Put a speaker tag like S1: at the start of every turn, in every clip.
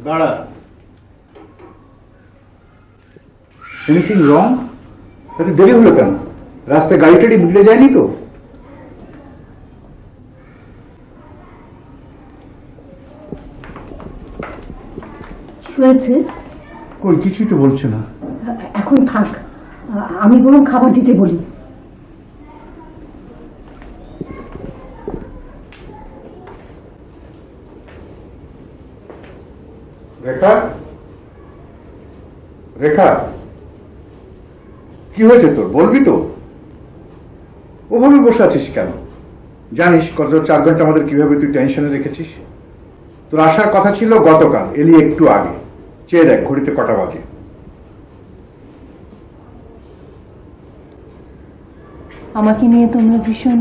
S1: দাঁড়া, anything wrong? এত দেরি হলো কেন? রাস্তায় গাড়ি টাড়ি বিগড়ে যায়নি তো?
S2: শুয়েছে?
S1: কই, কিছুই তো বলছে না।
S2: এখন থাক, আমি বরং খাবার দিতে বলি।
S1: রেখা, রেখা, কি হয়েছে তোর? বলবি তো? ওভাবে বসে আছিস কেন? জানিস গত 4 ঘন্টা আমাদের কিভাবে তুই টেনশনে রেখেছিস? তোর আসার কথা ছিল গতকাল, এলি একটু আগে। চেয়ে দেখ ঘড়িতে কটা বাজে।
S3: আমাকে নিয়ে তোমরা ভীষণ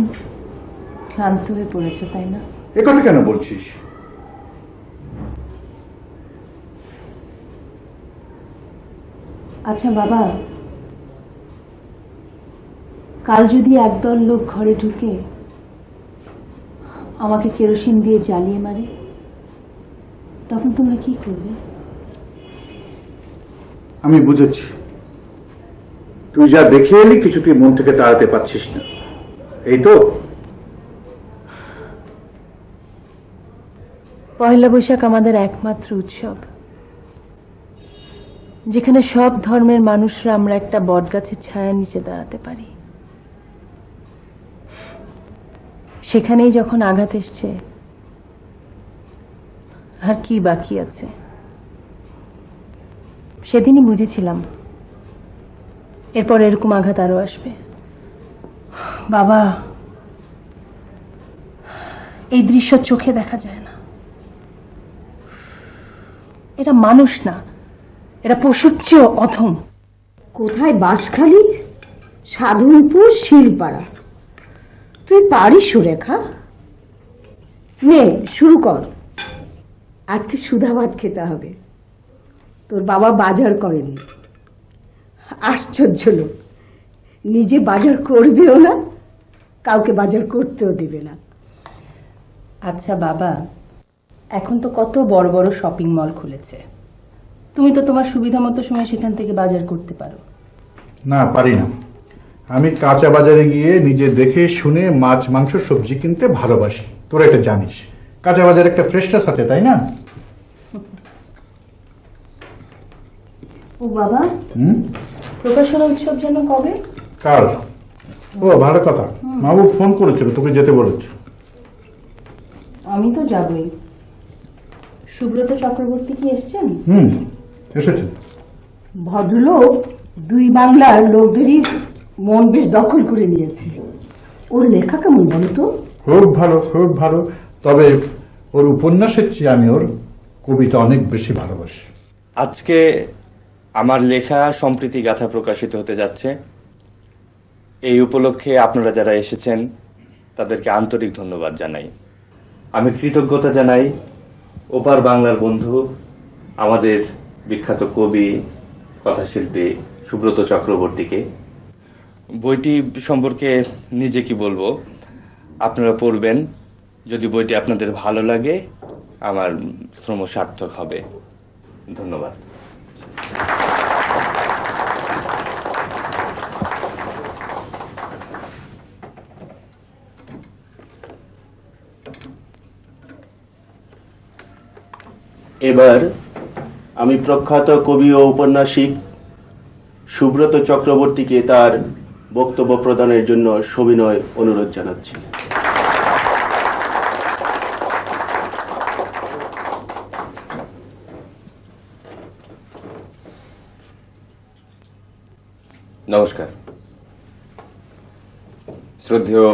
S3: ক্লান্ত হয়ে পড়েছো, তাই না?
S1: এ কথা কেন বলছিস?
S3: আচ্ছা বাবা, কাল যদি একদল লোক ঘরে ঢুকে আমাকে কেরোসিন দিয়ে জ্বালিয়ে মারে, তখন তোমরা কি করবে?
S1: আমি বুঝেছি, তুই যা দেখে এলি কিছু তুই মন থেকে তাড়াতে পারছিস না, এই তো।
S3: পয়লা বৈশাখ আমাদের একমাত্র উৎসব, যেখানে সব ধর্মের মানুষরা আমরা একটা বটগাছের ছায়া নিচে দাঁড়াতে পারি। সেখানেই যখন আঘাত এসছে, আর কি বাকি আছে? সেদিনই বুঝেছিলাম এরপর এরকম আঘাত আরো আসবে। বাবা, এই দৃশ্য চোখে দেখা যায় না। এরা মানুষ না, এরা পশুর চেয়েও অধম।
S2: কোথায় বাঁশখালী? সাধনপুর, শিলপাড়া। তুই পারিস রেখা? নে শুরু কর। আজকে সুধা ভাত খেতে হবে। তোর বাবা বাজার করেনি। আশ্চর্য লোক, নিজে বাজার করবেও না, কাউকে বাজার করতেও দিবে না।
S3: আচ্ছা বাবা, এখন তো কত বড় বড় শপিং মল খুলেছে, তুমি তো তোমার সুবিধা মতো সময় সেখান থেকে বাজার করতে পারো।
S1: না, পারি না। আমি কাঁচা বাজারে গিয়ে নিজে দেখে শুনে মাছ মাংস সবজি কিনতে ভালোবাসি, তোরা এটা জানিস। কাঁচা বাজারে একটা ফ্রেশনেস আছে, তাই না?
S3: ও বাবা, প্রকাশনা উৎসব যেন কবে?
S1: কাল। ও ভালো কথা, মাহবুব ফোন করেছিল, তোকে যেতে বলেছে।
S3: আমি তো যাবই। সুব্রত চক্রবর্তী কি এসছেন?
S1: এসেছেন।
S2: ভদ্রলোক দুই বাংলার লোকদেরই মন বেশ দখল করে নিয়েছে। ওর লেখা কেমন বলতো?
S1: খুব ভালো, খুব ভালো। তবে ওর উপন্যাসের চেয়ে আমি ওর কবিতা অনেক বেশি ভালোবাসি।
S4: আজকে আমার লেখা সম্প্রীতি গাথা প্রকাশিত হতে যাচ্ছে। এই উপলক্ষে আপনারা যারা এসেছেন তাদেরকে আন্তরিক ধন্যবাদ জানাই। আমি কৃতজ্ঞতা জানাই ওপার বাংলার বন্ধু, আমাদের বিখ্যাত কবি কথাশিল্পী সুব্রত চক্রবর্তীকে। বইটি সম্পর্কে নিজে কি বলবো, আপনারা পড়বেন। যদি বইটি আপনাদের ভালো লাগে আমার শ্রম সার্থক হবে। ধন্যবাদ।
S5: এবার আমি প্রখ্যাত কবি ও ঔপন্যাসিক সুব্রত চক্রবর্তীকে তার বক্তব্য প্রদানের জন্য সবিনয় অনুরোধ জানাচ্ছি।
S6: নমস্কার। শ্রদ্ধেয়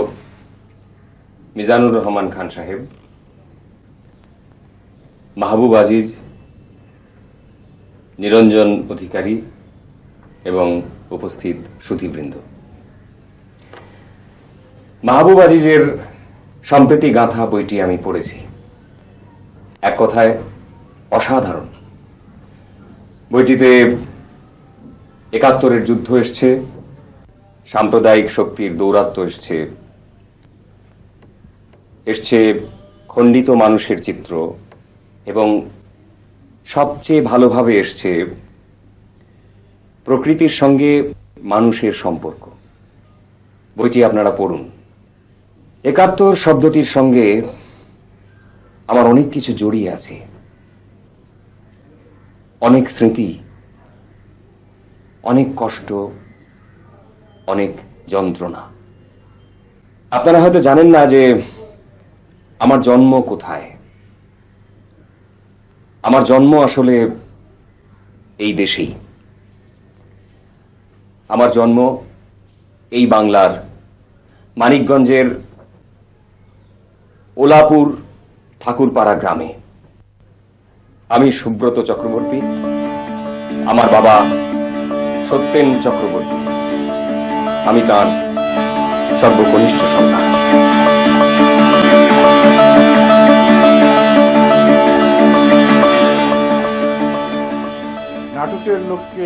S6: মিজানুর রহমান খান সাহেব, মাহবুব আজিজ, নিরঞ্জন অধিকারী এবং উপস্থিত সুধীবৃন্দ, মাহবুব আজিজের সম্প্রীতি গাঁথা বইটি আমি পড়েছি। এক কথায় অসাধারণ। বইটিতে ৭১-এর যুদ্ধ এসছে, সাম্প্রদায়িক শক্তির দৌরাত্ম্য এসছে খণ্ডিত মানুষের চিত্র এবং সবচেয়ে ভালোভাবে এসছে প্রকৃতির সঙ্গে মানুষের সম্পর্ক। বইটি আপনারা পড়ুন। ৭১ শব্দটির সঙ্গে আমার অনেক কিছু জড়িয়ে আছে, অনেক স্মৃতি, অনেক কষ্ট, অনেক যন্ত্রণা। আপনারা হয়তো জানেন না যে আমার জন্ম কোথায়। আমার জন্ম আসলে এই দেশেই। আমার জন্ম এই বাংলার মানিকগঞ্জের ওলাপুর ঠাকুরপাড়া গ্রামে। আমি সুব্রত চক্রবর্তী, আমার বাবা সত্যেন চক্রবর্তী। আমি তার সর্বকনিষ্ঠ সন্তান।
S1: নাটকের লোককে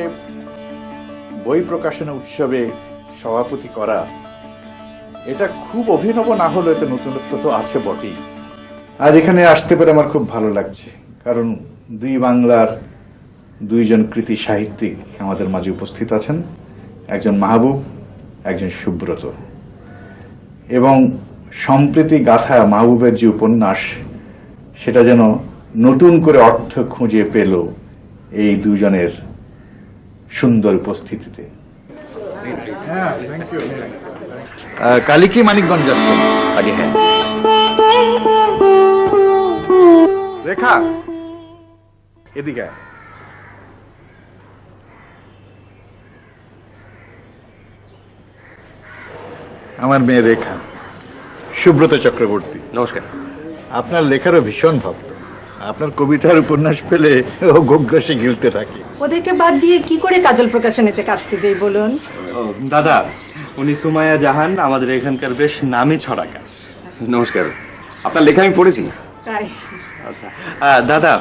S1: বই প্রকাশনা উৎসবে সভাপতি করা, এটা খুব অভিনব না হলেও এতে নতুনত্ব তো আছে বটেই। আজ এখানে আসতে পেরে আমার খুব ভালো লাগছে, কারণ দুই বাংলার দুইজন কৃতি সাহিত্যিক আমাদের মাঝে উপস্থিত আছেন, একজন মাহবুব, একজন সুব্রত। এবং সম্প্রীতি গাথা মাহবুবের যে উপন্যাস, সেটা যেন নতুন করে অর্থ খুঁজে পেল এই দুজনের সুন্দর উপস্থিতিতে। কালি কি মানিকগঞ্জ যাচ্ছে?
S6: আগে হ্যাঁ,
S1: রেখা, এদিকে আয়। আমার মেয়ে রেখা, সুব্রত চক্রবর্তী।
S6: নমস্কার।
S1: আপনার লেখারও ভীষণ ভক্ত। আপনার কবিতার উপন্যাস পেলে ও গোগ্রাসে গিলতে থাকে।
S7: ওদেরকে বাদ দিয়ে কি করে কাজল প্রকাশনীতে কাজটি দেই বলুন?
S4: দাদা, উনি সুমাইয়া জাহান, আমাদের এখানকার বেশ নামি ছড়াকার।
S6: নমস্কার। আপনার লেখা আমি পড়েছি।
S7: তাই
S4: আচ্ছা, দাদা,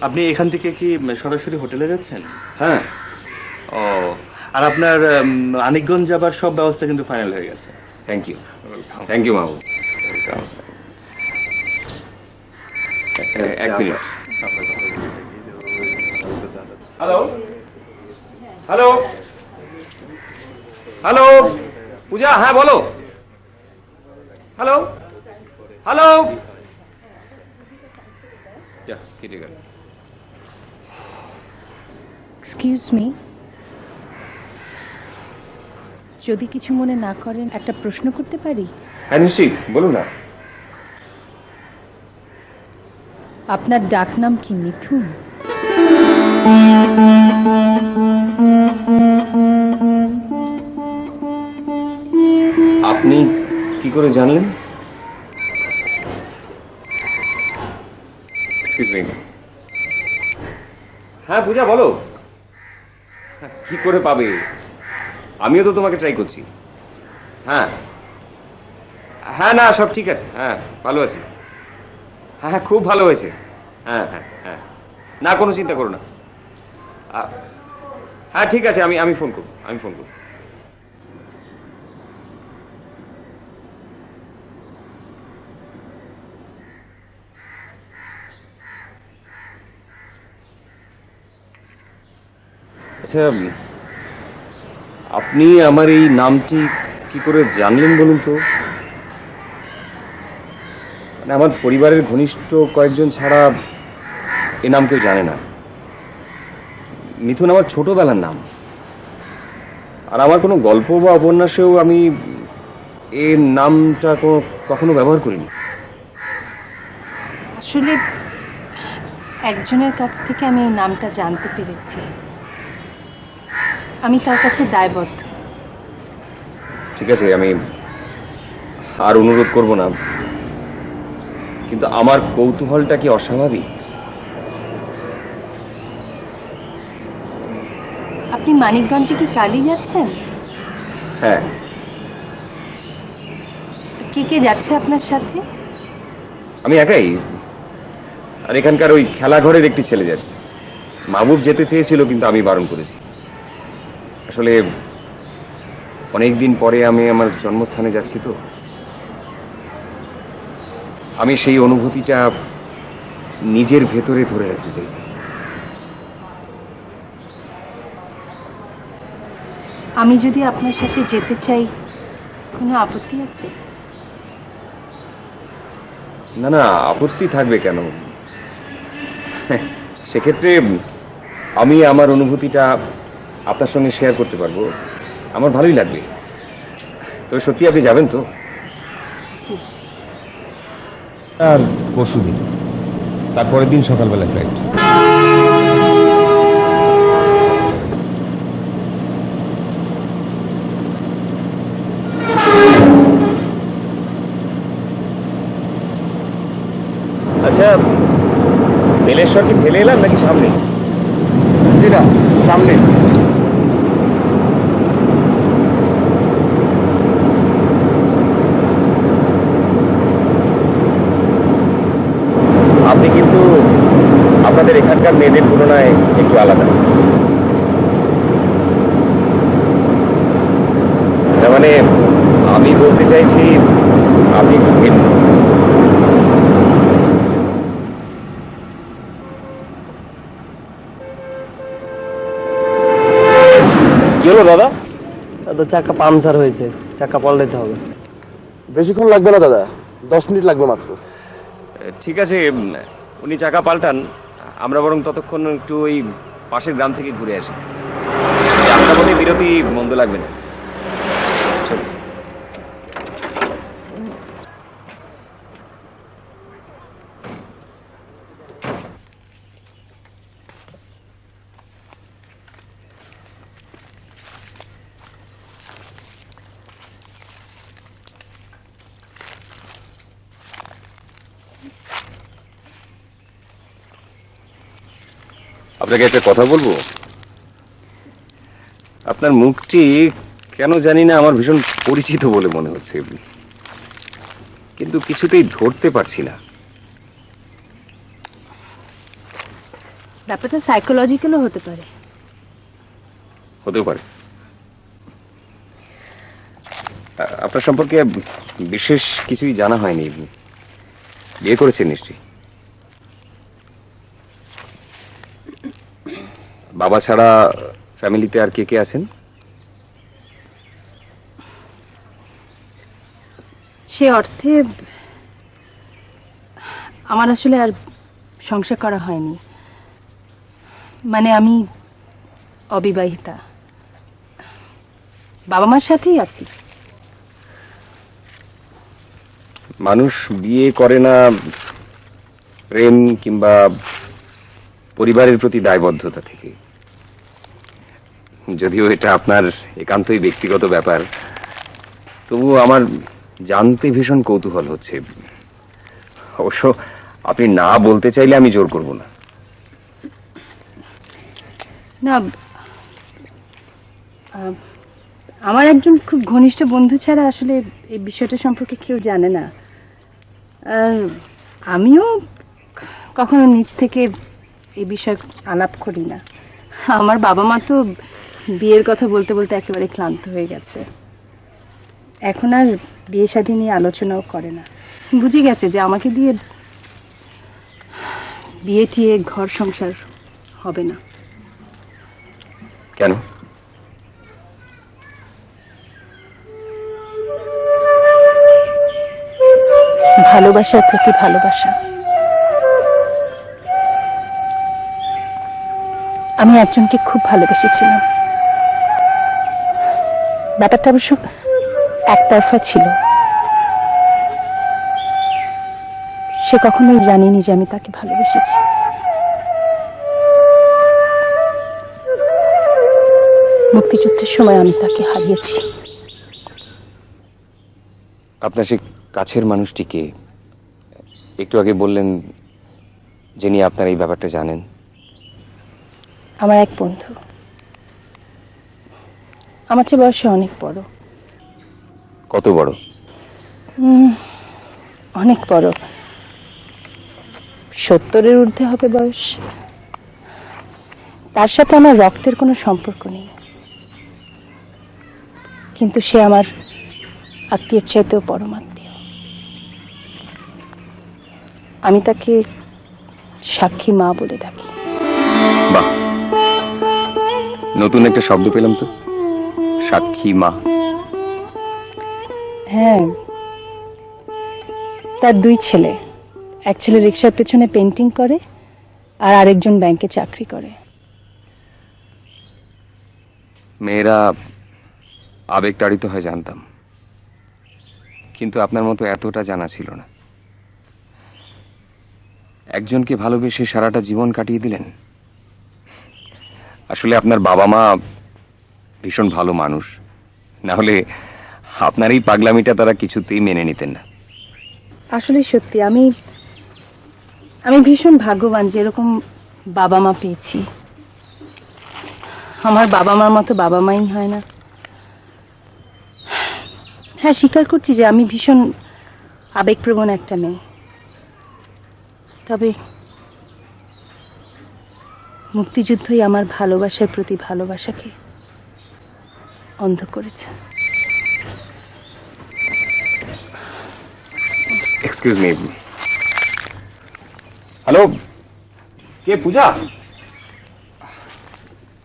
S4: আপনি এখান থেকে কি সরাসরি হোটেলে যাচ্ছেন?
S6: হ্যাঁ।
S4: ও, আর আপনার মানিকগঞ্জ যাবার সব ব্যবস্থা কিন্তু ফাইনাল হয়ে গেছে।
S6: থ্যাংক ইউ, থ্যাংক ইউ মাহবুব। এক মিনিট। হ্যালো, হ্যালো, হ্যালো, পূজা, হ্যাঁ বলো। Hello, hello. যা, কেটে গেল।
S3: এক্সকিউজ মি, যদি কিছু মনে না করেন একটা প্রশ্ন করতে পারি?
S6: হ্যাঁ নিশ্চয়ই, বলুন না।
S3: আপনার ডাকনাম কি মিথুন?
S6: আপনি কি করে জানলেন? হ্যাঁ পূজা, বলো। কি করে পাবে? আমিও তো তোমাকে ট্রাই করছি। হ্যাঁ হ্যাঁ, না সব ঠিক আছে। হ্যাঁ, ভালো আছি। হ্যাঁ হ্যাঁ, খুব ভালো হয়েছে। হ্যাঁ হ্যাঁ হ্যাঁ, না কোনো চিন্তা করো না। হ্যাঁ ঠিক আছে, আমি ফোন করব, আমি ফোন করব। আচ্ছা, আপনি আমার এই নামটি কি করে জানলেন বলুন তো? মানে আমার পরিবারের ঘনিষ্ঠ কয়েকজন ছাড়া এ নাম কেউ জানে না। মিথুন আমার ছোটবেলার নাম, আর আমার কোনো গল্প বা উপন্যাসেও আমি এর নামটা কখনো ব্যবহার করিনি।
S3: আসলে একজনের কাছ থেকে আমি এই নামটা জানতে পেরেছি। আমি তার কাছে দায়বদ্ধ।
S6: ঠিক আছে, আমি আর অনুরোধ করব না, কিন্তু আমার কৌতূহলটা কি অস্বাভাবিক?
S3: আপনি মানিকগঞ্জে কি কালই যাচ্ছেন?
S6: হ্যাঁ।
S3: কে কে যাচ্ছে আপনার সাথে?
S6: আমি একাই, আর এখানকার ওই খেলাঘরের একটি ছেলে যাচ্ছে। মাহবুব যেতে চেয়েছিল, কিন্তু আমি বারণ করেছি। আসলে অনেকদিন পরে আমি আমার জন্মস্থানে যাচ্ছি, তো আমি সেই অনুভূতিটা নিজের ভেতরে ধরে রাখতে চাইছি।
S3: আমি যদি আপনার সাথে যেতে চাই, কোনো আপত্তি আছে?
S6: না না, আপত্তি থাকবে কেন? সেক্ষেত্রে আমি আমার অনুভূতিটা আপনার সঙ্গে শেয়ার করতে পারবো, আমার ভালোই লাগবে। তো সত্যি আপনি যাবেন তো?
S3: জি।
S6: আর পরশুদিন, তারপরের দিন সকালবেলা ফ্লাইট। আচ্ছা, বেলেশ্বর কি ফেলে এলাম নাকি সামনে?
S1: সামনে।
S6: আপনি কিন্তু আপনাদের এখানকার মেয়েদের তুলনায় একটু আলাদা। তার মানে আমি বলতে চাইছি আপনি একটু ভিন্ন। কি হলো দাদা?
S8: দাদা চাকা পাংচার হয়েছে, চাকা পাল্টাতে হবে।
S5: বেশিক্ষণ লাগবে না দাদা, 10 মিনিট লাগবে মাত্র।
S6: ঠিক আছে, উনি চাকা পাল্টান, আমরা বরং ততক্ষণ একটু ওই পাশের গ্রাম থেকে ঘুরে আসি। যাত্রা বলে বিরতি মন্দ লাগবে না। চলো। আপনাকে একটা কথা বলবো। আপনার মুখটি কেন জানি না আমার ভীষণ পরিচিত বলে মনে হচ্ছে, কিন্তু কিছুতেই ধরতে পারছি না।
S3: ব্যাপারটা সাইকোলজিক্যালও হতে পারে।
S6: হতেও পারে। আপনার সম্পর্কে বিশেষ কিছুই জানা হয়নি। বিয়ে করেছেন নিশ্চয়ই? বাবা ছাড়া ফ্যামিলিতে আর কে কে আছেন?
S3: সে অর্থে আমার আসলে আর সংসার করা হয়নি, মানে আমি অবিবাহিতা, বাবা মার সাথেই আছি।
S6: মানুষ বিয়ে করে না প্রেম কিংবা পরিবারের প্রতি দায়বদ্ধতা থেকে। যদিও এটা আপনার একান্তই ব্যক্তিগত ব্যাপার, তবুও আমার জানতে ভীষণ কৌতূহল হচ্ছে। অবশ্য আপনি না বলতে চাইলে আমি জোর করব না।
S3: না, আমার একজন খুব ঘনিষ্ঠ বন্ধু ছাড়া আসলে এই বিষয়টা সম্পর্কে কেউ জানে না, আর আমিও কখনো নিজ থেকে এই বিষয়ে আলাপ করি না। আমার বাবা মা তো বিয়ের কথা বলতে বলতে একেবারে ক্লান্ত হয়ে গেছে, এখন আর বিয়ে শাদী নিয়ে আলোচনাও করে না। বুঝে গেছে যে আমাকে দিয়ে বিয়ে টিয়ে ঘর সংসার হবে না।
S6: কেন?
S3: ভালোবাসার প্রতি ভালোবাসা। আমি একজনকে খুব ভালোবেসেছিলাম, ব্যাপারটা অবশ্য একতরফা ছিল। সে কখনোই জানেনি যে আমি তাকে ভালোবেসেছি। মুক্তিযুদ্ধের সময় আমি তাকে হারিয়েছি।
S6: আপনার সে কাছের মানুষটিকে একটু আগে বললেন, যিনি আপনার এই ব্যাপারটা জানেন?
S3: আমার এক বন্ধু, আমার চেয়ে বয়সে অনেক বড়।
S6: কত বড়?
S3: অনেক বড়, 70-এর ঊর্ধ্বে হবে বয়স। তার সাথে আমার রক্তের কোনো সম্পর্ক নেই, কিন্তু সে আমার আত্মীয়ের চাইতেও পরম আত্মীয়। আমি তাকে সাক্ষী মা বলে ডাকি।
S6: বাহ, নতুন একটা শব্দ পেলাম তো, সাক্ষী মা।
S3: হ্যাঁ, তার 2 ছেলে। এক ছেলে রিক্সার পেছনে পেন্টিং করে আর আরেকজন ব্যাংকে চাকরি করে।
S6: মেয়েরা আবেগতাড়িত হয় জানতাম, কিন্তু আপনার মতো এতটা জানা ছিল না। একজনকে ভালোবেসে সারাটা জীবন কাটিয়ে দিলেন। আসলে আপনার বাবা মা ভীষণ ভালো মানুষ, না হলে আপনার এই পাগলামিটা তারা কিছুতেই মেনে নিতেন না।
S3: আসলে সত্যি আমি ভীষণ ভাগ্যবান যে এরকম বাবা মা পেয়েছি। আমার বাবা মার মতো বাবা মাই হয় না। হ্যাঁ, স্বীকার করছি যে আমি ভীষণ আবেগপ্রবণ একটা মেয়ে। তবে মুক্তিযুদ্ধই আমার ভালোবাসার প্রতি ভালোবাসাকে অন্ধ করেছে।
S6: Excuse me. হ্যালো, কে? পূজা?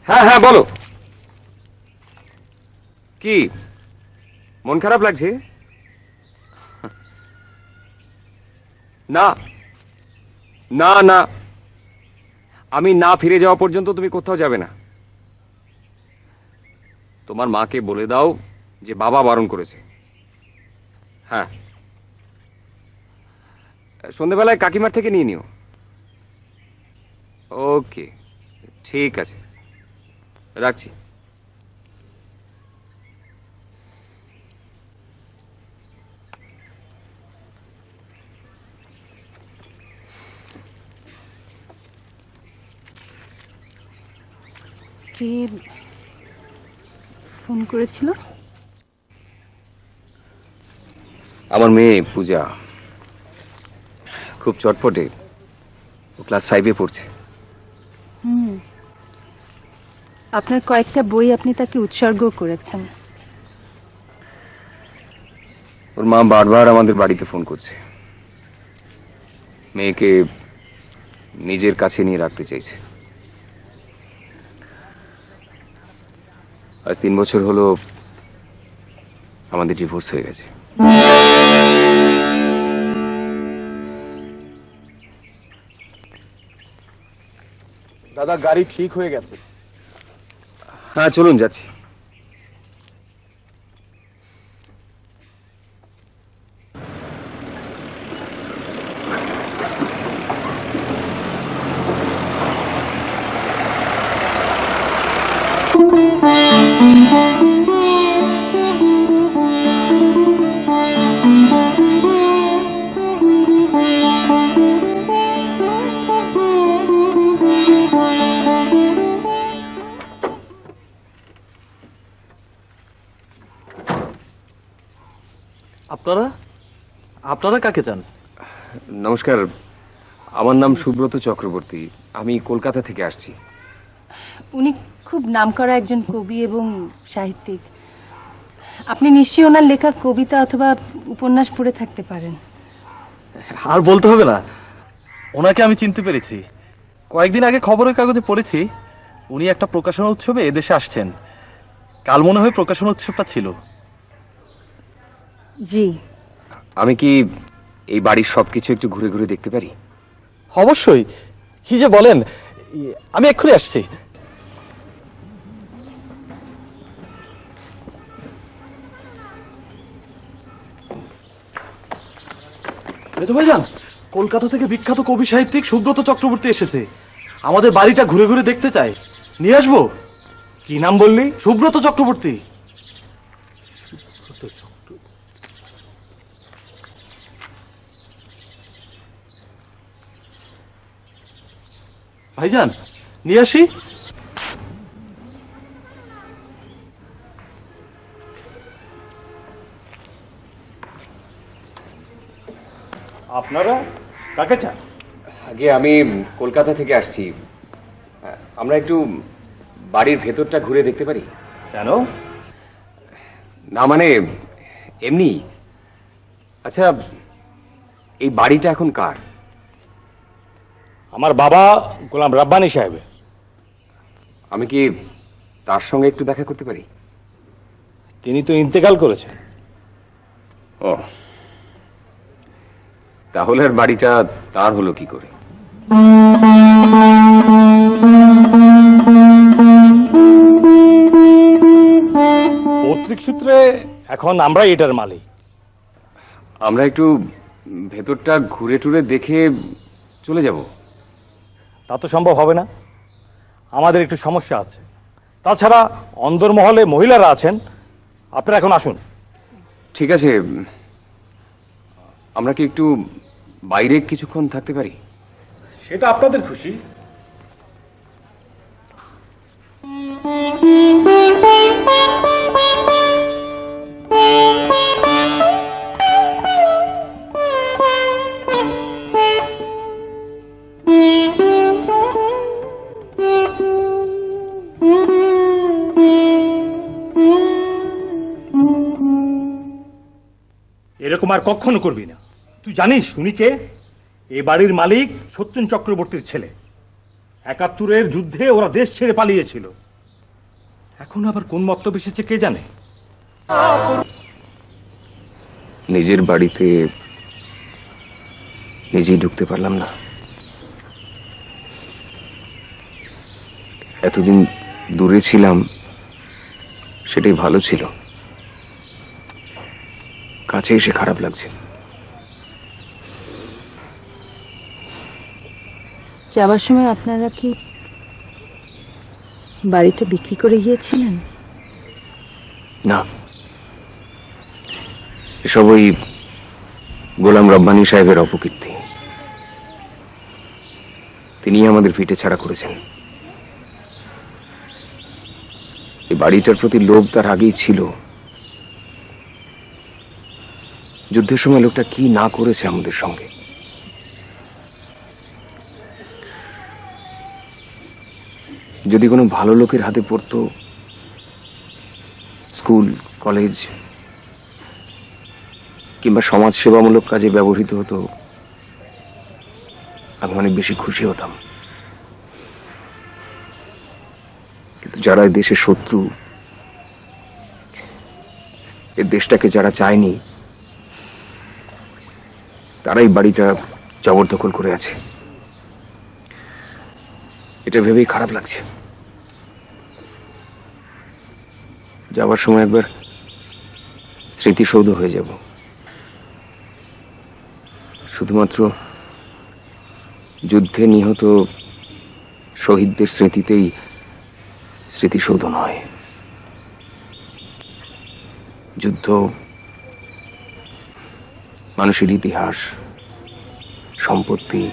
S6: হ্যাঁ হ্যাঁ, বলো। কি মন খারাপ লাগছে? না না না, আমি না ফিরে যাওয়া পর্যন্ত তুমি কোথাও যাবে না। তোমার মাকে বলে দাও যে বাবা বারণ করেছে। হ্যাঁ, সন্ধ্যেবেলায় কাকিমার থেকে নিয়ে নিও। ওকে, ঠিক আছে, রাখছি।
S3: কে ফোন করেছিল?
S6: আমার মেয়ে পূজা, খুব চটপটে। ও ক্লাস 5-এ পড়ছে।
S3: আপনার কয়েকটা বই আপনি তাকে উৎসর্গ করেছেন।
S6: ওর মা বারবার আমাদের বাড়িতে ফোন করছে, মেয়েকে নিজের কাছে নিয়ে রাখতে চাইছে। আজ 3 বছর হলো আমাদের ডিভোর্স হয়ে গেছে।
S5: দাদা গাড়ি ঠিক হয়ে গেছে।
S6: হ্যাঁ, চলুন, যাচ্ছি।
S9: আপনারা কাকে চান?
S6: নমস্কার, আমার নাম সুব্রত চক্রবর্তী। আমি কলকাতা থেকে আসছি।
S3: উনি খুব নামকরা একজন কবি এবং সাহিত্যিক। আপনি নিশ্চয়ই ওনার লেখা কবিতা অথবা উপন্যাস পড়ে থাকতে পারেন।
S9: আর বলতে হবে না, ওনাকে আমি চিনতে পেরেছি। কয়েকদিন আগে খবরের কাগজে পড়েছি উনি একটা প্রকাশনা উৎসবে এদেশে আসছেন। কাল মনে হয় প্রকাশনা উৎসবটা ছিল।
S3: জি।
S6: আমি কি এই বাড়ির সবকিছু একটু ঘুরে ঘুরে দেখতে পারি?
S9: অবশ্যই। কি যে বলেন, আমি এক্ষুনি আসছি। ভাইজান, কলকাতা থেকে বিখ্যাত কবি সাহিত্যিক সুব্রত চক্রবর্তী এসেছে। আমাদের বাড়িটা ঘুরে ঘুরে দেখতে চায়। নিয়ে আসবো? কি নাম বললি? সুব্রত চক্রবর্তী। ভাইজান, নিয়ে আসি?
S1: আপনারা কাকে চান?
S6: আগে আমি কলকাতা থেকে আসছি। আমরা একটু বাড়ির ভেতরটা ঘুরে দেখতে পারি?
S1: কেন?
S6: না মানে এমনি। আচ্ছা, এই বাড়িটা এখন কার?
S10: আমার বাবা গোলাম রাব্বানী সাহেব।
S6: আমি কি তার সঙ্গে একটু দেখা করতে পারি?
S10: তিনি তো ইন্তেকাল করেছেন।
S6: ও, তাহলে আর বাড়িটা তার হলো কি করে?
S10: পৈতৃক সূত্রে এখন আমরাই এটার মালিক।
S6: আমরা একটু ভেতরটা ঘুরে টুরে দেখে চলে যাব।
S10: তা তো সম্ভব হবে না, আমাদের একটু সমস্যা আছে। তাছাড়া অন্দরমহলে মহিলারা আছেন, আপনারা এখন আসুন।
S6: ঠিক আছে, আমরা কি একটু বাইরে কিছুক্ষণ থাকতে পারি?
S10: সেটা আপনাদের খুশি। এরকম আর কখনো করবি না। তুই জানিস উনি কে? এ বাড়ির মালিক সত্যেন চক্রবর্তীর ছেলে। ৭১-এর যুদ্ধে ওরা দেশ ছেড়ে পালিয়েছিল। এখন আবার কোন মতলব এসেছে কে জানে।
S6: নিজের বাড়িতে নিজেই ঢুকতে পারলাম না। এতদিন দূরে ছিলাম, সেটাই ভালো ছিল। কাছে এসে খারাপ লাগছে।
S3: যাওয়ার সময় আপনারা কি বাড়িটা বিক্রি করে গিয়েছিলেন?
S6: না, এসব ওই গোলাম রব্বানী সাহেবের অপকীর্তি। তিনি আমাদের পিঠে ছাড়া করেছেন। এই বাড়িটার প্রতি লোভ তার আগেই ছিল। যুদ্ধের সময় লোকটা কি না করেছে আমাদের সঙ্গে। যদি কোনো ভালো লোকের হাতে পড়তো, স্কুল, কলেজ কিংবা সমাজ সেবামূলক কাজে ব্যবহৃত হতো, আমি অনেক বেশি খুশি হতাম। কিন্তু যারা এই দেশের শত্রু, এই দেশটাকে যারা চায়নি, তারাই বাড়িটা জবরদখল করে আছে। এটা ভেবেই খারাপ লাগছে। যাবার সময় একবার স্মৃতিসৌধ হয়ে যাব। শুধুমাত্র যুদ্ধে নিহত শহীদদের স্মৃতিতেই স্মৃতিসৌধ নয়, যুদ্ধ, মানুষের ইতিহাস, সম্পত্তি,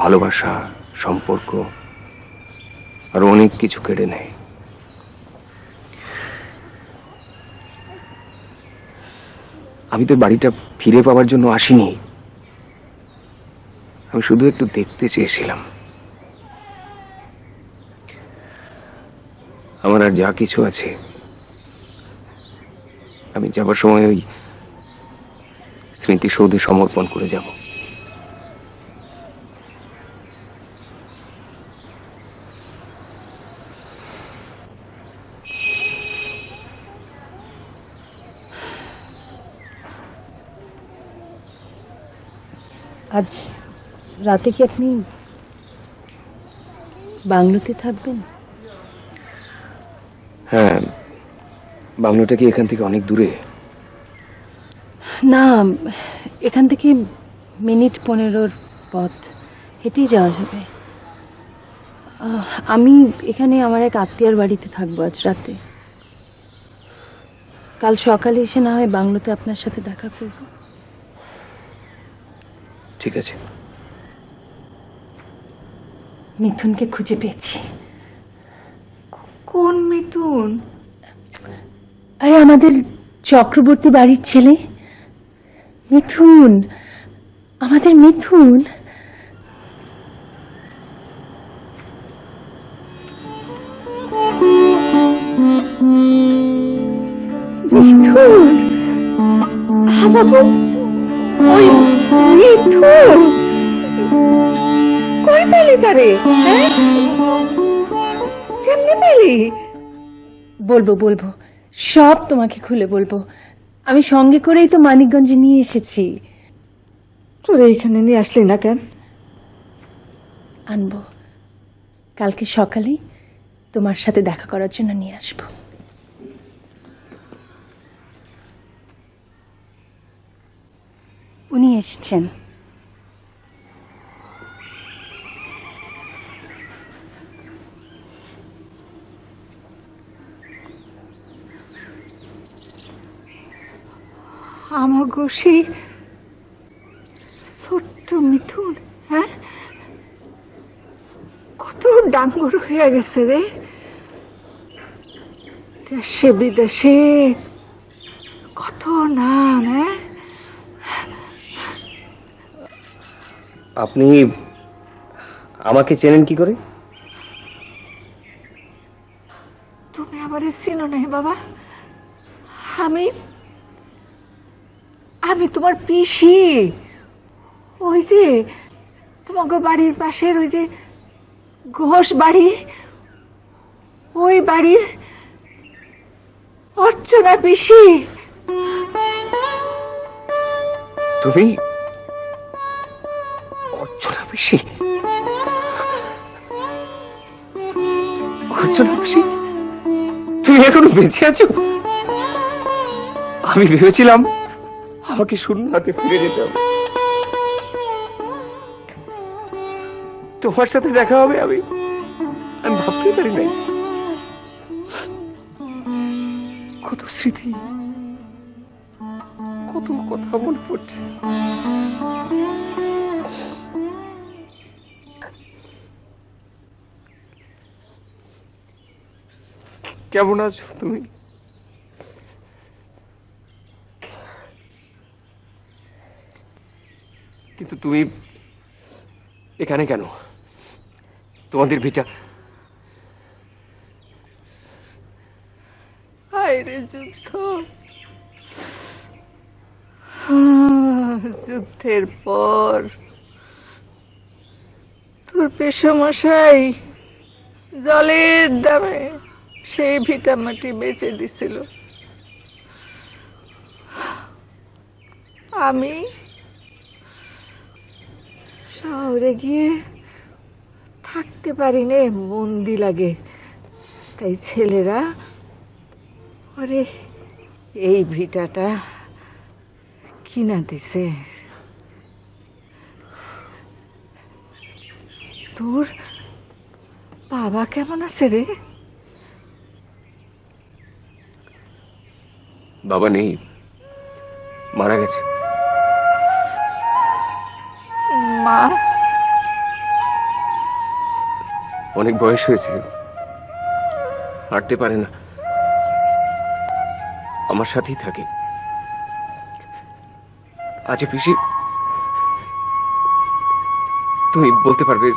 S6: ভালোবাসা, সম্পর্ক আর অনেক কিছু কেড়ে নেয়। আমি তো বাড়িটা ফিরে পাওয়ার জন্য আসিনি, আমি শুধু একটু দেখতে চেয়েছিলাম। আমার আর যা কিছু আছে, আমি যাবার সময় ওই স্মৃতিসৌধে সমর্পণ করে যাব।
S3: আজ রাতে কি আপনি বাংলোতে থাকবেন?
S6: হ্যাঁ, বাংলোটা কি এখান থেকে অনেক দূরে?
S3: না, এখান থেকে মিনিট 15 পথ, হেঁটেই যাওয়া যাবে। আমি এখানে আমার এক আত্মীয়ার বাড়িতে থাকবো আজ রাতে। কাল সকালে এসে না হয় বাংলোতে আপনার সাথে দেখা করব।
S6: ঠিক আছে।
S3: মিথুনকে খুঁজে পেয়েছি।
S7: কোন মিথুন?
S3: আরে আমাদের চক্রবর্তী বাড়ির ছেলে মিথুন, আমাদের মিথুন। মিথুন,
S7: ওই মিথুন কই পেলি তারে? হ্যাঁ, কেমনে পেলি?
S3: বলবো সব তোমাকে খুলে বলবো। আমি সঙ্গে করেই তো মানিকগঞ্জে নিয়ে এসেছি।
S7: তোরা এখানে নিয়ে আসলি না কেন?
S3: আনবো, কালকে সকালেই তোমার সাথে দেখা করার জন্য নিয়ে আসবো। উনি এসছেন।
S7: আমাগো সেই ছোট্ট মিঠুন, হ্যাঁ, কত ডাঙ্গর হয়ে গেছে রে। দেশে বিদেশে কত নাম, হ্যাঁ।
S6: আপনি আমাকে চেনেন কি করে?
S7: তুমি আমারে চিনো নাই বাবা? আমি আমি তোমার পিসি। ওই যে তোমাকে বাড়ির পাশের ওই যে ঘোষ বাড়ি, ওই বাড়ির অর্চনা পিসি।
S6: তুমি অর্চনা পিসি? অর্চনা পিসি, তুমি এখনো বেঁচে আছো? আমি ভেবেছিলাম আমাকে শূন্য হাতে ফিরে যেতে হবে, তোমার সাথে দেখা হবে। আমি ভাবতেই পারি নাই। কত স্মৃতি, কত কথা মনে পড়ছে। কেমন আছো তুমি? কিন্তু তুমি এখানে কেন? তোমাদের ভিটা।
S7: হায়রে যুদ্ধ, যুদ্ধের পর তোর পেশামশাই জলের দামে সেই ভিটা মাটি বেচে দিছিল। আমি শহরে গিয়ে থাকতে পারি নে, মন্দি লাগে। তাই ছেলেরা ওরে এই ভিটাটা কিনা দিছে। তোর বাবা কেমন আছে রে?
S6: বাবা নেই, মারা গেছে।
S7: মা?
S6: অনেক বয়স হয়েছে, হাঁটতে পারে না, আমার সাথেই থাকে। আচ্ছা পিসি, তুমি বলতে পারবে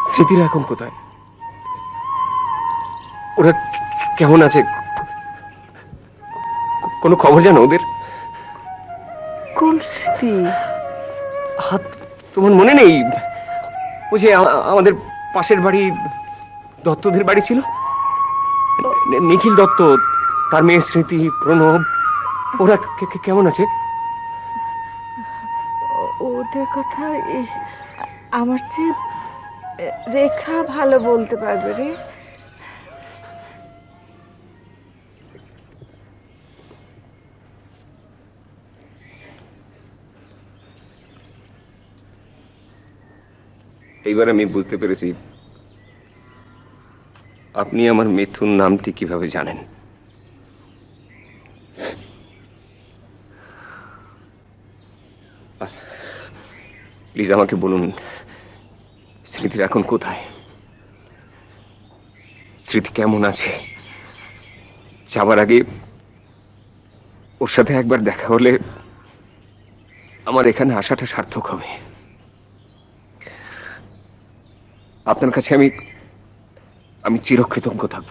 S6: স্মৃতিরা এখন কোথায়? ওরা কেমন আছে? কোনো খবর জানো ওদের?
S7: কোন স্মৃতি?
S6: হাত তোমার মনে নেই? ওই যে আমাদের পাশের বাড়ি দত্তদের বাড়ি ছিল, নিখিল দত্ত, তার মেয়ে স্মৃতি, প্রণব, ওরা কেমন আছে?
S7: ওদের কথা আমার চেয়ে রেখা ভালো বলতে পারবে রে।
S6: এইবার আমি বুঝতে পেরেছি আপনি আমার মিথুন নামটি কিভাবে জানেন। প্লিজ আমাকে বলুন, স্মৃতির এখন কোথায়? স্মৃতি কেমন আছে? যাবার আগে ওর সাথে একবার দেখা হলে আমার এখানে আসাটা সার্থক হবে। আপনার কাছে আমি চিরকৃতজ্ঞ থাকব।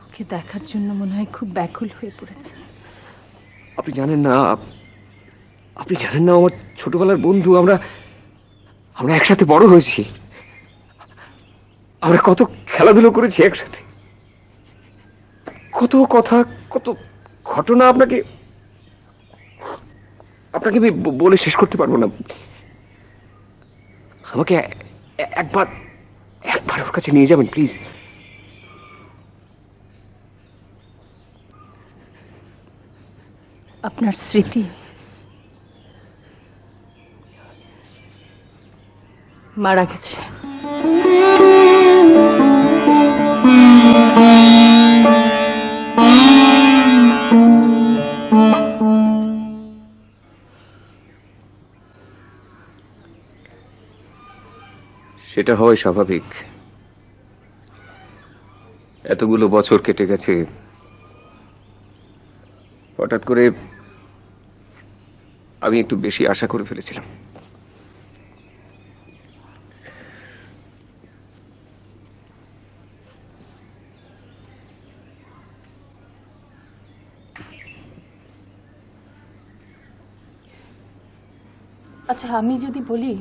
S3: ওকে দেখার জন্য মনে হয় খুব ব্যাকুল হয়ে পড়েছে।
S6: আপনি জানেন না, আমার ছোটবেলার বন্ধু, আমরা একসাথে বড় হয়েছি। আমরা কত খেলাধুলো করেছি একসাথে, কত কথা, কত ঘটনা আপনাকে আপনাকে আমি বলে শেষ করতে পারবো না। আমাকে একবার একবার ওর কাছে নিয়ে যাবেন প্লিজ।
S3: আপনার স্মৃতি মারা গেছে।
S6: সেটা হয় স্বাভাবিক। এতগুলো বছর কেটে গেছে, হঠাৎ করে আমি একটু বেশি আশা করে ফেলেছিলাম।
S3: আচ্ছা, আমি যদি বলি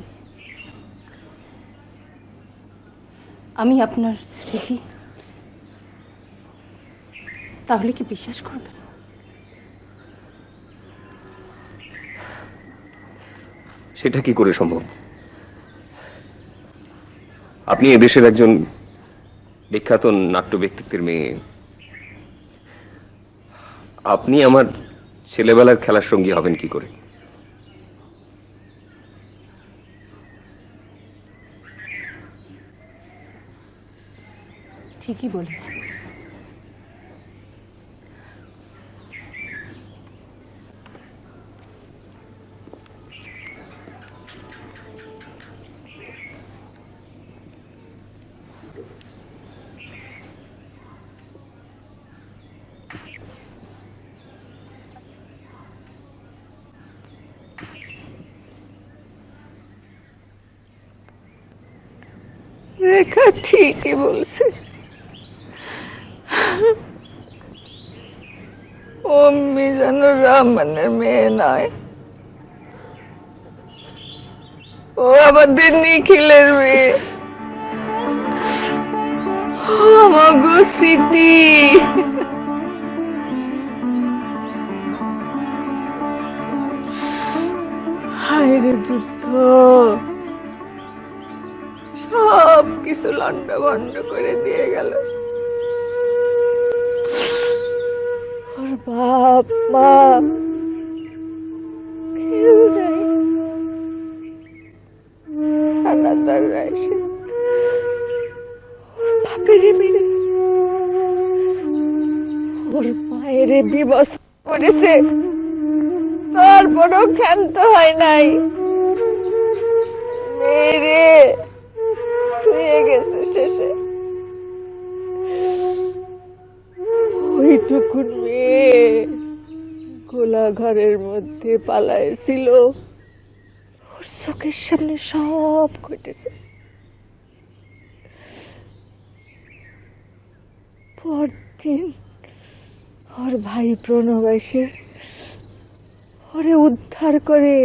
S3: আমি আপনার স্মৃতি, তাহলে কি বিশ্বাস করবেন?
S6: সেটা কি করে সম্ভব? আপনি এদেশের একজন বিখ্যাত নাট্য ব্যক্তিত্বের মেয়ে, আপনি আমার ছেলেবেলার খেলার সঙ্গী হবেন কি করে?
S3: ঠিকই বলেছে।
S7: রেখা ঠিকই বলছে, ও মিজানুর রহমানের মেয়ে নয়, ও আমাদের নিখিলের মেয়ে, আমাগো স্মৃতি। হায়রে যুদ্ধ সব কিছু লন্ডা ভন্ড করে দিয়ে গেল। ওর বাপ মা কেউ নাই, আনাদাররা এসে ওর বাপেরে মেরেছে, ওর মায়ের বিবস করেছে, তারপরও ক্ষান্ত হয় নাই। মেরে ধুয়ে গেছে শেষে। ওইটুকুন মেয়ে গোলা ঘরের মধ্যে পালাইছিল, ওর চোখের সামনে সব ঘটেছে। পরদিন ওর ভাই প্রণব এসে ওরে উদ্ধার করে,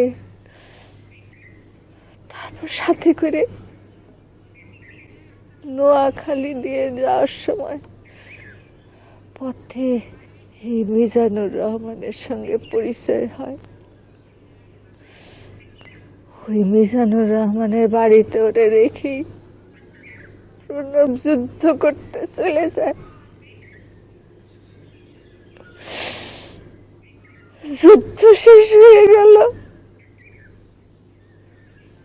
S7: তারপর সাথে করে নোয়াখালী দিয়ে যাওয়ার সময় পথে এই মিজানুর রহমানের সঙ্গে পরিচয় হয়। ওই মিজানুর রহমানের বাড়িতে ওরে রেখেই প্রণব যুদ্ধ করতে চলে যায়। যুদ্ধ শেষ হয়ে গেল,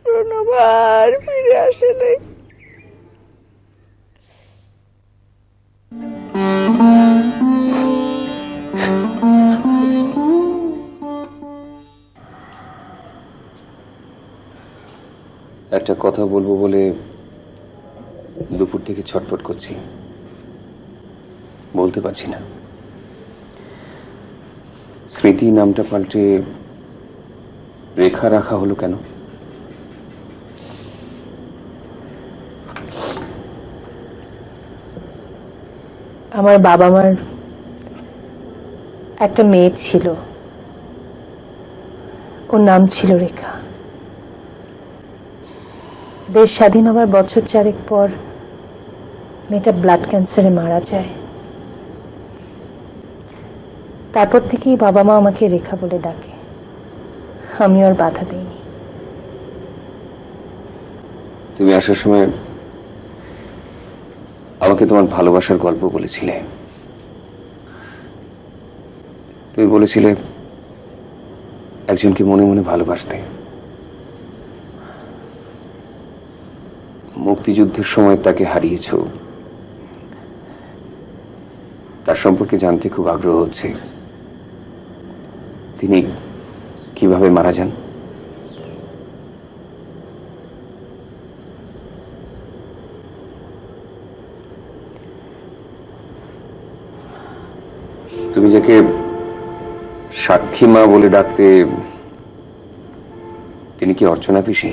S7: প্রণব আর ফিরে আসে নাই।
S6: একটা কথা বলবো বলে দুপুর থেকে ছটফট করছি, বলতে পারছি না। স্মৃতি নামটা পাল্টে রেখা রাখা হলো কেন?
S3: আমার বাবা মার একটা মেয়ে ছিল, ওর নাম ছিল রেখা। দেশ স্বাধীন হবার বছর চারেক পর মেয়েটা ব্লাড ক্যান্সারে মারা যায়। তারপর থেকেই বাবা মা আমাকে রেখা বলে ডাকে। আমি ওর বাধা দিইনি।
S6: তুমি আসার সময় আমাকে তোমার ভালোবাসার গল্প বলেছিলে। তুমি বলেছিলে একজনকে মনে মনে ভালোবাসতে। মুক্তিযুদ্ধের সময় তাকে হারিয়েছো, তার সম্পর্কে জানতে খুব আগ্রহ হচ্ছে। তিনি কিভাবে মারা যান? তুমি যাকে সাক্ষী মা বলে ডাকতে, তিনি কি অর্চনা পিসি?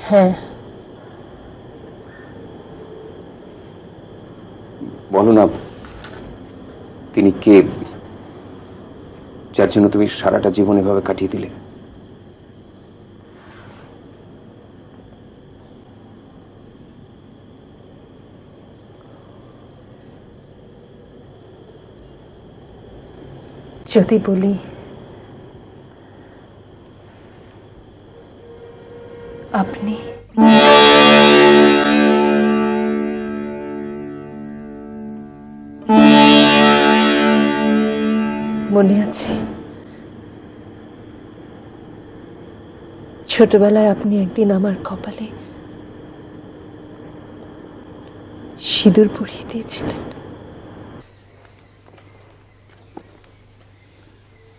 S3: হ্যাঁ।
S6: বলো না, তিনি কে, যার জন্য তুমি সারাটা জীবন এভাবে কাটিয়ে দিলে?
S3: যদি বলি, আপনি। মনে আছে ছোটবেলায় আপনি একদিন আমার কপালে সিঁদুর পরিয়ে দিয়েছিলেন।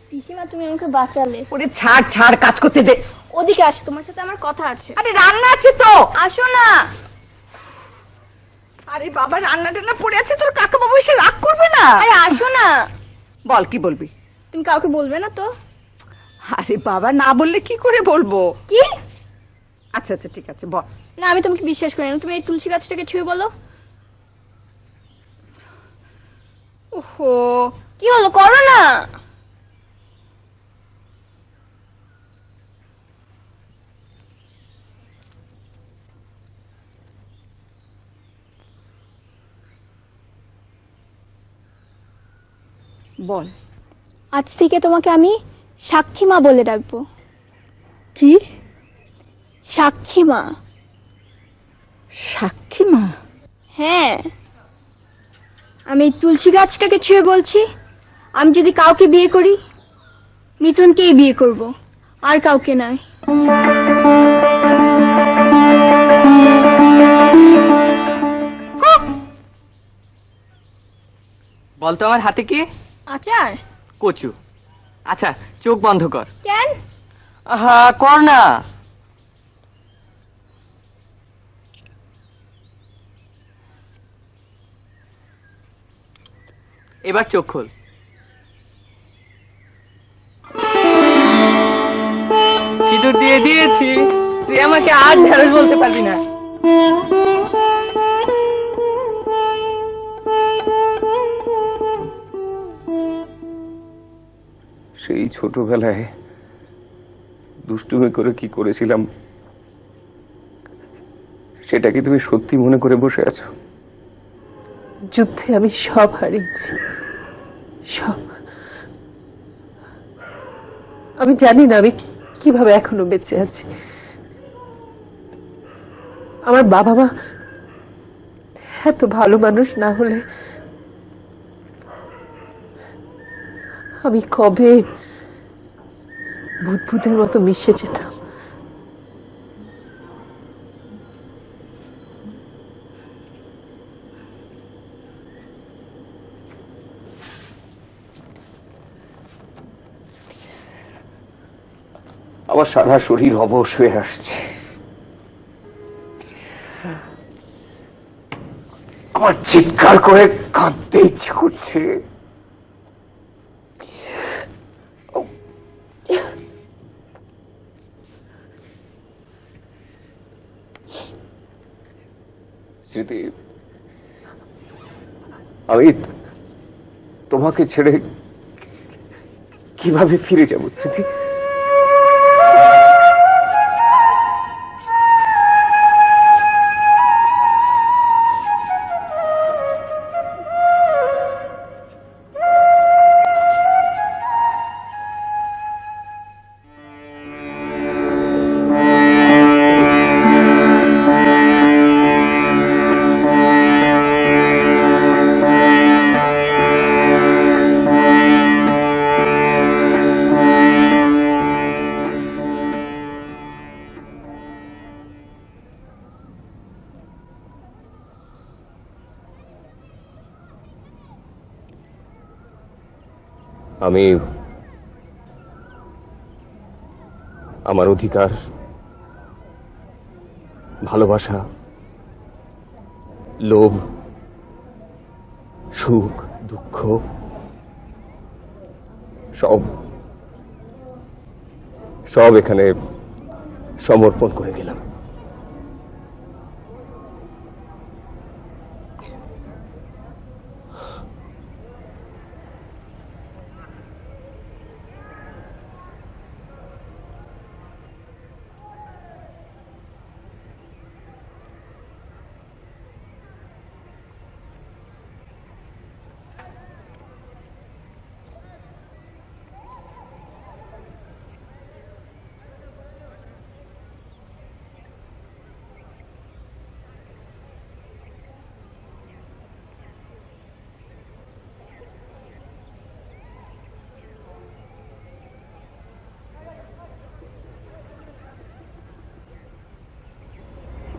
S11: পিসিমা, তুমি আমাকে বাঁচালে।
S2: ওরে ছাড় ছাড়, কাজ করতে দে।
S11: ওদিকে আসো, তোমার সাথে আমার কথা আছে।
S2: আরে রান্না আছে তো।
S11: আসো না।
S2: আরে বাবা, রান্না টান্না পড়ে আছে, তোর কাকা বাবু এসে রাগ করবে না?
S11: আরে আসো না।
S2: বল, কি বলবি?
S11: তুমি কাউকে বলবে না তো?
S2: আরে বাবা, না বললে কি করে বলবো?
S11: কি?
S2: আচ্ছা আচ্ছা, ঠিক আছে, বল।
S11: না, আমি তোমাকে বিশ্বাস করি না। তুমি এই তুলসী গাছটাকে ছুঁয়ে বলো।
S2: ওহো,
S11: কি হলো, করো না।
S2: বল।
S11: আজ থেকে তোমাকে আমি সাক্ষী মা বলে ডাকবো।
S2: কি?
S11: সাক্ষী মা।
S2: সাক্ষী মা?
S11: হ্যাঁ, আমি এই তুলসী গাছটাকে ছুঁয়ে বলছি, আমি যদি কাউকে বিয়ে করি, মিথুনকেই বিয়ে করব, আর কাউকে নয়।
S8: বলতো আমার হাতে কি?
S11: আচার?
S8: কচু। আচ্ছা, চোখ বন্ধ কর।
S11: কেন?
S8: আহা, কর না। এবার চোখ খোল। সিঁদুর দিয়ে দিয়েছি, তুই আমাকে আর ঢেঁড়স বলতে পারবি না।
S6: সেই ছোটবেলায় দুষ্টুমি করে কি করেছিলাম সেটা কি তুমি সত্যি মনে করে বসে আছো?
S3: যুদ্ধে আমি সব হারিয়েছি, সব। আমি জানি না আমি কিভাবে এখনো বেঁচে আছি। আমার বাবা মা এত ভালো মানুষ না হলে আমি কবে ভূতের মতো মিশে যেতাম।
S6: আমার সারা শরীর অবশ হয়ে আসছে। আমার চিৎকার করে কাঁদতে ইচ্ছে করছে। স্মৃতি, আমি তোমাকে ছেড়ে কিভাবে ফিরে যাব স্মৃতি? আমি আমার অধিকার, ভালোবাসা, লোভ, সুখ, দুঃখ সব এখানে সমর্পণ করে গেলাম।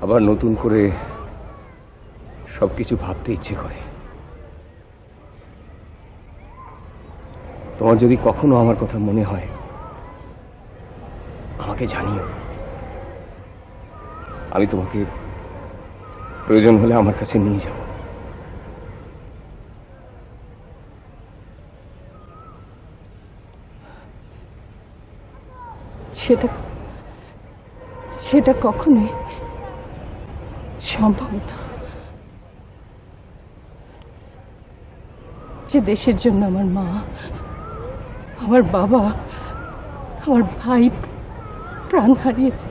S6: আবার নতুন করে সবকিছু ভাবতে ইচ্ছে করে। তোমার যদি কখনো আমার কথা মনে হয় আমাকে জানিও। আমি তোমাকে প্রয়োজন হলে আমার কাছে নিয়ে যাব।
S3: সেটা কখনোই সম্ভব না। যে দেশের জন্য আমার মা, আমার বাবা, আমার ভাই প্রাণ হারিয়েছে,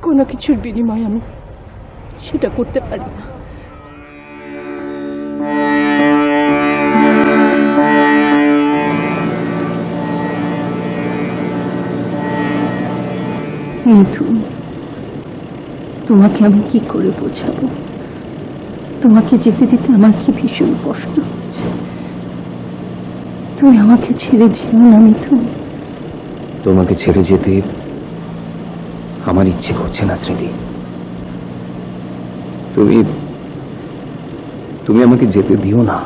S3: কোনো কিছুর বিনিময়ে আমি সেটা করতে পারি না। মিথুন, তোমাকে আমি কি করে বোঝাবো? তোমাকে যেতে দিতে আমার কি ভীষণ কষ্ট হচ্ছে। তুমি আমাকে ছেড়ে যেও না মিথুন।
S6: তোমাকে ছেড়ে যেতে আমার ইচ্ছে করছে না স্মৃতি। তুমি আমাকে যেতে দিও না।